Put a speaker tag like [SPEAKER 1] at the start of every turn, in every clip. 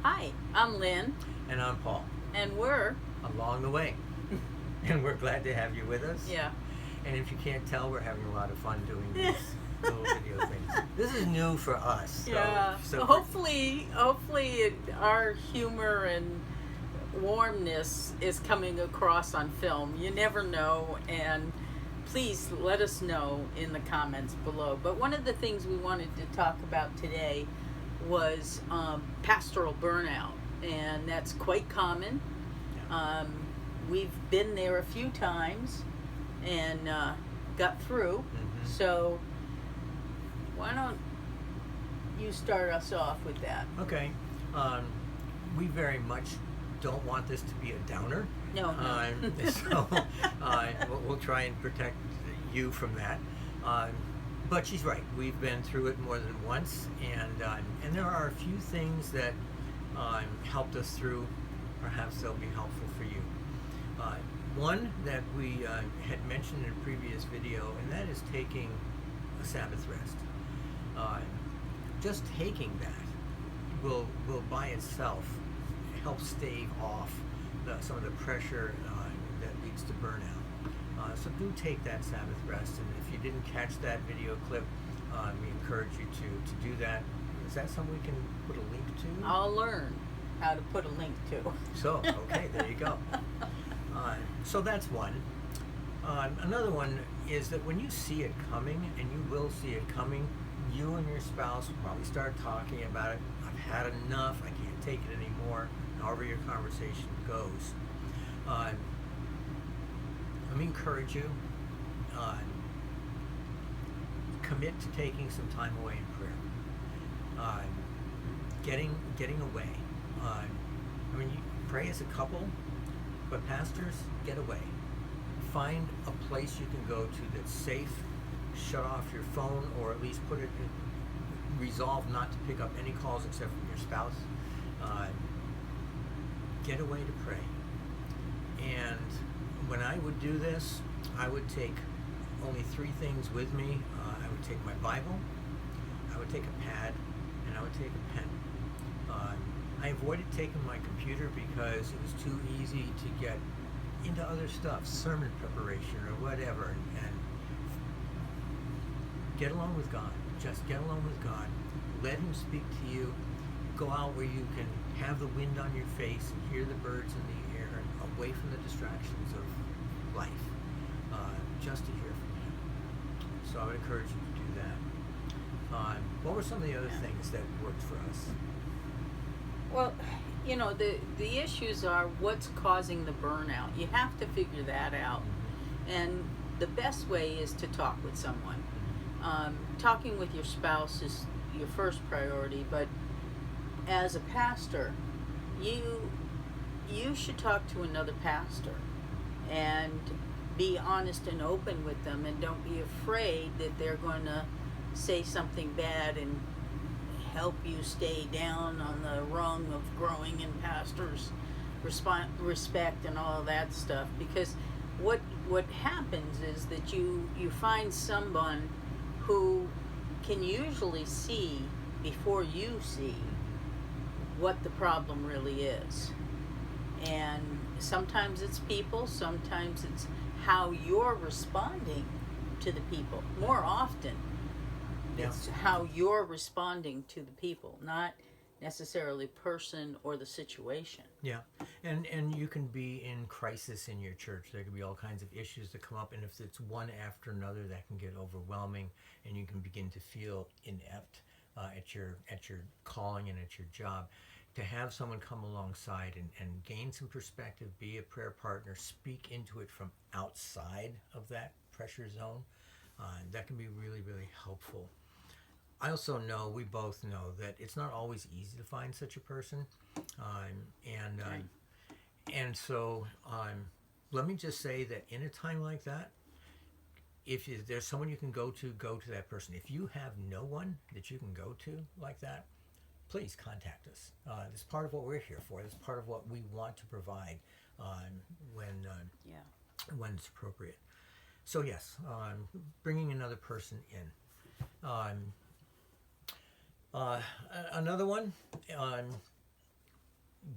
[SPEAKER 1] Hi, I'm Lynn,
[SPEAKER 2] And I'm Paul,
[SPEAKER 1] and we're,
[SPEAKER 2] along the way. And we're glad to have you with us.
[SPEAKER 1] yeah.
[SPEAKER 2] And if you can't tell, we're having a lot of fun doing these little video things. This is new for us.
[SPEAKER 1] Yeah.
[SPEAKER 2] So
[SPEAKER 1] Hopefully, our humor and warmness is coming across on film. You never know, and please let us know in the comments below. But one of the things we wanted to talk about today was pastoral burnout, and that's quite common.
[SPEAKER 2] yeah.
[SPEAKER 1] We've been there a few times and got through.
[SPEAKER 2] Mhm.
[SPEAKER 1] So why don't you start us off with that?
[SPEAKER 2] Okay. We very much don't want this to be a downer.
[SPEAKER 1] No.
[SPEAKER 2] So we'll try and protect you from that. But she's right. We've been through it more than once, and there are a few things that helped us through. Perhaps they'll be helpful for you. One that we had mentioned in a previous video, and that is taking a Sabbath rest. Just taking that will by itself help stave off some of the pressure that leads to burnout. So do take that Sabbath rest, and if you didn't catch that video clip, we encourage you to do that. Is that something we can put a link to?
[SPEAKER 1] I'll learn how to put a link to.
[SPEAKER 2] So, okay, there you go. So that's one. Another one is that when you see it coming, and you will see it coming, you and your spouse will probably start talking about it. I've had enough. I can't take it anymore. However your conversation goes. Let me encourage you. Commit to taking some time away in prayer. Getting away. You pray as a couple, but pastors, get away. Find a place you can go to that's safe. Shut off your phone, or at least resolve not to pick up any calls except from your spouse. Get away to pray. And when I would do this, I would take only 3 things with me. I would take my Bible, I would take a pad, and I would take a pen. I avoided taking my computer because it was too easy to get into other stuff, sermon preparation or whatever, and get along with God. Just get along with God. Let Him speak to you. Go out where you can have the wind on your face and hear the birds in the air, and away from the distractions of life, just to hear from Him. So I would encourage you to do that. What were some of the other things that worked for us?
[SPEAKER 1] Well, the issues are what's causing the burnout. You have to figure that out. And the best way is to talk with someone. Talking with your spouse is your first priority, but as a pastor, you should talk to another pastor and be honest and open with them, and don't be afraid that they're going to say something bad and help you stay down on the rung of growing in pastors' respect and all of that stuff. Because what happens is that you find someone who can usually see before you see what the problem really is. And sometimes it's people, sometimes it's how you're responding to the people. More often, it's how you're responding to the people, not necessarily person or the situation.
[SPEAKER 2] Yeah, and you can be in crisis in your church. There can be all kinds of issues that come up, and if it's one after another, that can get overwhelming, and you can begin to feel inept at your calling and at your job. To have someone come alongside and gain some perspective, be a prayer partner, speak into it from outside of that pressure zone, that can be really, really helpful. I also know, we both know, that it's not always easy to find such a person, and so let me just say that in a time like that, if there's someone you can go to that person. If you have no one that you can go to like that, please contact us. This is part of what we're here for. This is part of what we want to provide when it's appropriate. So yes, bringing another person in. Another one,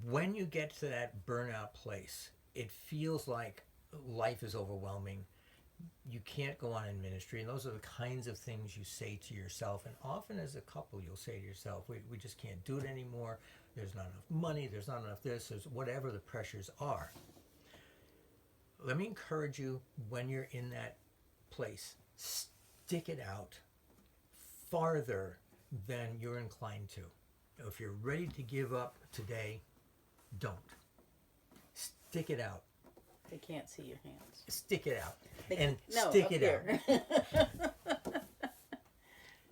[SPEAKER 2] when you get to that burnout place, it feels like life is overwhelming. You can't go on in ministry, and those are the kinds of things you say to yourself. And often as a couple, you'll say to yourself, we just can't do it anymore. There's not enough money, there's not enough this, there's whatever the pressures are. Let me encourage you, when you're in that place, stick it out farther than you're inclined to. If you're ready to give up today, don't. Stick it out.
[SPEAKER 1] They can't see your hands.
[SPEAKER 2] Stick it out.
[SPEAKER 1] No,
[SPEAKER 2] stick
[SPEAKER 1] up
[SPEAKER 2] it
[SPEAKER 1] here.
[SPEAKER 2] out.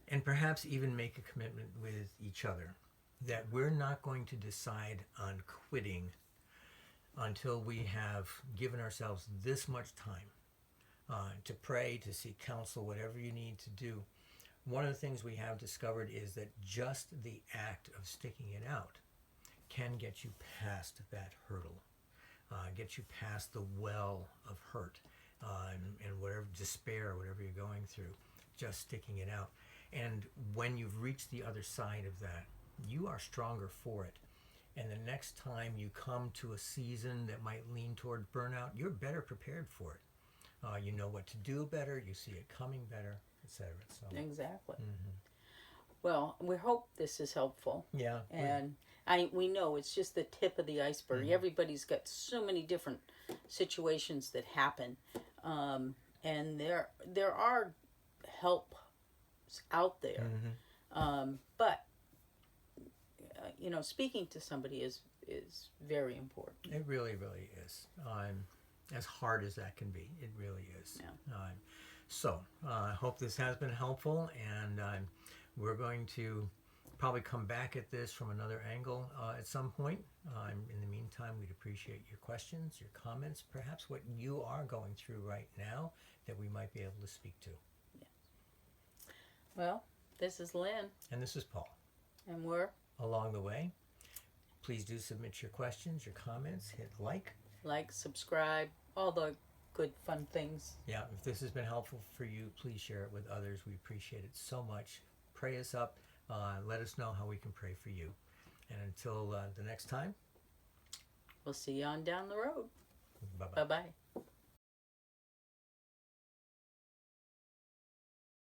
[SPEAKER 2] And perhaps even make a commitment with each other that we're not going to decide on quitting until we have given ourselves this much time to pray, to seek counsel, whatever you need to do. One of the things we have discovered is that just the act of sticking it out can get you past that hurdle, get you past the well of hurt and whatever despair, whatever you're going through, just sticking it out. And when you've reached the other side of that, you are stronger for it. And the next time you come to a season that might lean toward burnout, you're better prepared for it. You know what to do better, you see it coming better, etc. So,
[SPEAKER 1] Exactly.
[SPEAKER 2] mhm.
[SPEAKER 1] Well, we hope this is helpful.
[SPEAKER 2] Yeah.
[SPEAKER 1] And we know it's just the tip of the iceberg.
[SPEAKER 2] Mhm.
[SPEAKER 1] Everybody's got so many different situations that happen, and there are help out there. But speaking to somebody is very important.
[SPEAKER 2] It really, really is. As hard as that can be, it really is.
[SPEAKER 1] Yeah.
[SPEAKER 2] So I hope this has been helpful, and we're going to probably come back at this from another angle at some point. In the meantime, we'd appreciate your questions, your comments, perhaps what you are going through right now that we might be able to speak to.
[SPEAKER 1] Yeah. Well, this is Lynn.
[SPEAKER 2] And this is Paul.
[SPEAKER 1] And we're
[SPEAKER 2] Along the way, please do submit your questions, your comments, hit like.
[SPEAKER 1] like, subscribe, all the good fun things.
[SPEAKER 2] Yeah, if this has been helpful for you, please share it with others. We appreciate it so much. Pray us up. Let us know how we can pray for you. And until the next time,
[SPEAKER 1] We'll see you on down the road.
[SPEAKER 2] bye-bye.
[SPEAKER 1] Bye-bye.